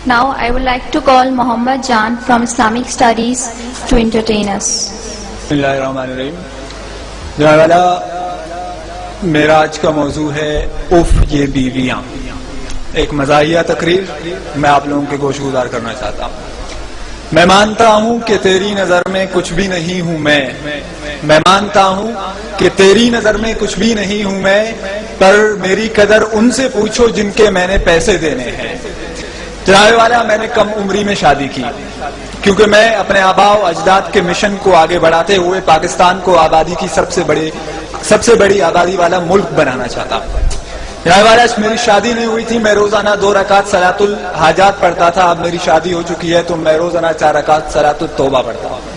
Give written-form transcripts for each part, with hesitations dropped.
Now I would like to call Muhammad Jan from Islamic Studies to entertain us. Bismillahirrahmanirrahim. جناب والا میرا آج کا موضوع ہے اف یہ بیویاں. ایک مزاحیہ تقریر میں آپ لوگوں کے گوش گزار کرنا چاہتا ہوں. میں مانتا ہوں کہ تیری نظر میں کچھ بھی نہیں ہوں میں مانتا ہوں کہ تیری نظر میں کچھ بھی نہیں ہوں میں، پر میری قدر ان سے پوچھو جن کے میں نے پیسے دینے ہیں. جناب والا میں نے کم عمری میں شادی کی کیونکہ میں اپنے آباء و اجداد کے مشن کو آگے بڑھاتے ہوئے پاکستان کو آبادی کی سب سے بڑی آبادی والا ملک بنانا چاہتا ہوں. جناب والا میری شادی نہیں ہوئی تھی، میں روزانہ 2 رکعت صلاۃ الحاجات پڑھتا تھا. اب میری شادی ہو چکی ہے تو میں روزانہ 4 رکعت صلاۃ التوبہ پڑھتا ہوں.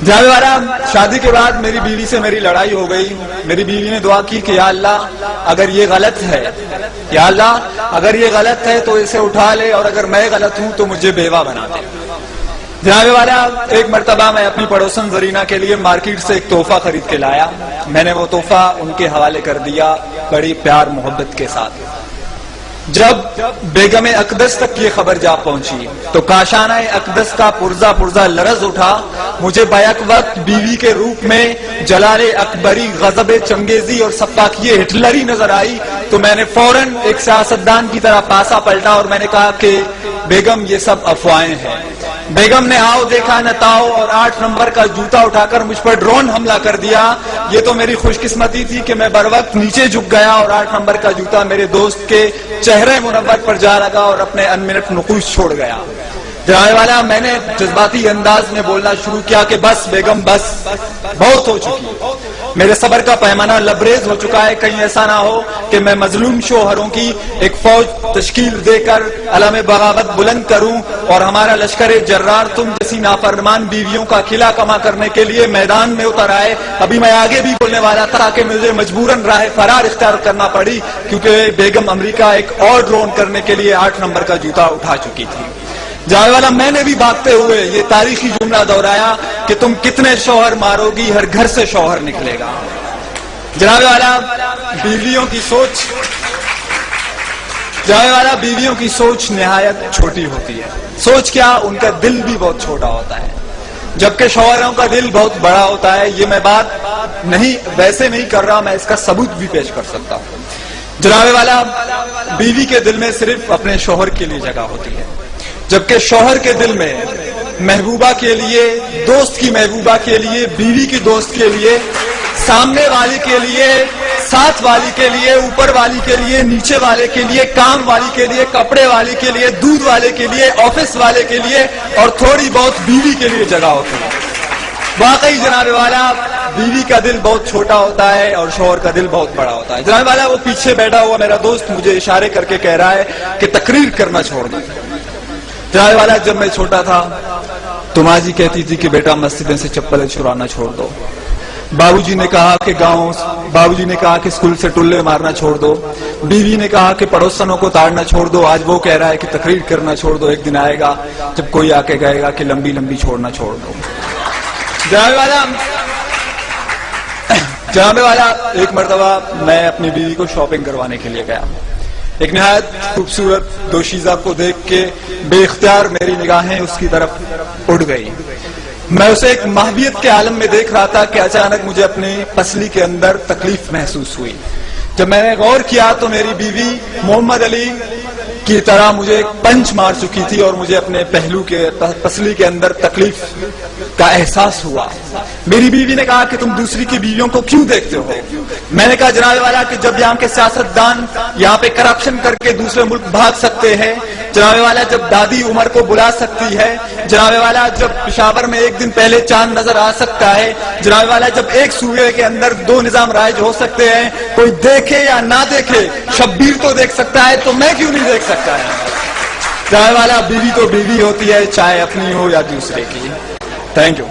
جناب والا شادی کے بعد میری بیوی سے میری لڑائی ہو گئی. میری بیوی نے دعا کی کہ یا اللہ اگر یہ غلط ہے، یا اللہ اگر یہ غلط ہے تو اسے اٹھا لے، اور اگر میں غلط ہوں تو مجھے بیوہ بنا دے. جناب والا ایک مرتبہ میں اپنی پڑوسن زرینہ کے لیے مارکیٹ سے ایک تحفہ خرید کے لایا. میں نے وہ تحفہ ان کے حوالے کر دیا بڑی پیار محبت کے ساتھ. جب بیگم اقدس تک یہ خبر جا پہنچی تو کاشانہ اقدس کا پرزا لرز اٹھا. مجھے بیک وقت بیوی کے روپ میں جلال اکبری، غضب چنگیزی اور سپاکیہ ہٹلری نظر آئی تو میں نے فوراً ایک سیاستدان کی طرح پاسا پلٹا اور میں نے کہا کہ بیگم یہ سب افواہیں ہیں. بیگم نے آؤ دیکھا نہ تاؤ اور 8 نمبر کا جوتا اٹھا کر مجھ پر ڈرون حملہ کر دیا. یہ تو میری خوش قسمتی تھی کہ میں بر وقت نیچے جھک گیا اور 8 نمبر کا جوتا میرے دوست کے چہرے منور پر جا لگا اور اپنے انمنٹ نقوش چھوڑ گیا. جناب والا میں نے جذباتی انداز میں بولنا شروع کیا کہ بس بیگم بس، بہت ہو چکی، میرے صبر کا پیمانہ لبریز ہو چکا ہے. کہیں ایسا نہ ہو کہ میں مظلوم شوہروں کی ایک فوج تشکیل دے کر علم بغاوت بلند کروں اور ہمارا لشکر جرار تم جیسی نافرمان بیویوں کا قلعہ کما کرنے کے لیے میدان میں اتر آئے. ابھی میں آگے بھی بولنے والا تھا کہ مجھے مجبوراً راہ فرار اختیار کرنا پڑی کیونکہ بیگم امریکہ ایک اور ڈرون کرنے کے لیے 8 نمبر کا جوتا اٹھا چکی تھی. جناب والا میں نے بھی بھاگتے ہوئے یہ تاریخی جملہ دہرایا کہ تم کتنے شوہر مارو گی، ہر گھر سے شوہر نکلے گا. جناب والا بیویوں کی سوچ نہایت چھوٹی ہوتی ہے. سوچ کیا، ان کا دل بھی بہت چھوٹا ہوتا ہے جبکہ شوہروں کا دل بہت بڑا ہوتا ہے. یہ میں بات ویسے نہیں کر رہا، میں اس کا ثبوت بھی پیش کر سکتا ہوں. جناب والا بیوی کے دل میں صرف اپنے شوہر کے لیے جگہ ہوتی ہے جبکہ شوہر کے دل میں محبوبہ کے لیے، دوست کی محبوبہ کے لیے، بیوی کی دوست کے لیے، سامنے والی کے لیے، ساتھ والی کے لیے، اوپر والی کے لیے، نیچے والے کے لیے، کام والی کے لیے، کپڑے والی کے لیے، دودھ والے کے لیے، آفس والے کے لیے اور تھوڑی بہت بیوی کے لیے جگہ ہوتی ہے. واقعی جناب والا بیوی کا دل بہت چھوٹا ہوتا ہے اور شوہر کا دل بہت بڑا ہوتا ہے. جناب والا وہ پیچھے بیٹھا ہوا میرا دوست مجھے اشارے کر کے کہہ رہا ہے کہ تقریر کرنا چھوڑ دیں. جناب والا جب میں چھوٹا تھا تو ماں جی کہتی تھی کہ بیٹا مسجدیں سے چپلیں چرانا چھوڑ دو. بابو جی نے کہا کہ اسکول سے ٹلے مارنا چھوڑ دو. بیوی نے کہا کہ پڑوسنوں کو تاڑنا چھوڑ دو. آج وہ کہہ رہا ہے کہ تقریر کرنا چھوڑ دو. ایک دن آئے گا جب کوئی آ کے کہے گا کہ لمبی لمبی چھوڑنا چھوڑ دو. جناب والا ایک مرتبہ میں اپنی بیوی کو شاپنگ کروانے کے لیے گیا. ایک نہایت خوبصورت دوشیزہ کو دیکھ کے بے اختیار میری نگاہیں اس کی طرف اڑ گئی. میں اسے ایک محبیت کے عالم میں دیکھ رہا تھا کہ اچانک مجھے اپنی پسلی کے اندر تکلیف محسوس ہوئی. جب میں نے غور کیا تو میری بیوی محمد علی کی طرح مجھے ایک پنچ مار چکی تھی اور مجھے اپنے پہلو کے پسلی کے اندر تکلیف کا احساس ہوا. میری بیوی نے کہا کہ تم دوسری کی بیویوں کو کیوں دیکھتے ہو؟ میں نے کہا جناب والا کہ جب یہاں کے سیاستدان یہاں پہ کرپشن کر کے دوسرے ملک بھاگ سکتے ہیں، جناب والا جب دادی عمر کو بلا سکتی ہے، جناب والا جب پشاور میں ایک دن پہلے چاند نظر آ سکتا ہے، جناب والا جب ایک صوبے کے اندر 2 نظام رائج ہو سکتے ہیں، کوئی دیکھے یا نہ دیکھے شبیر تو دیکھ سکتا ہے تو میں کیوں نہیں دیکھ سکتا ہے؟ جناب والا بیوی تو بیوی ہوتی ہے چاہے اپنی ہو یا دوسرے کی. Thank you.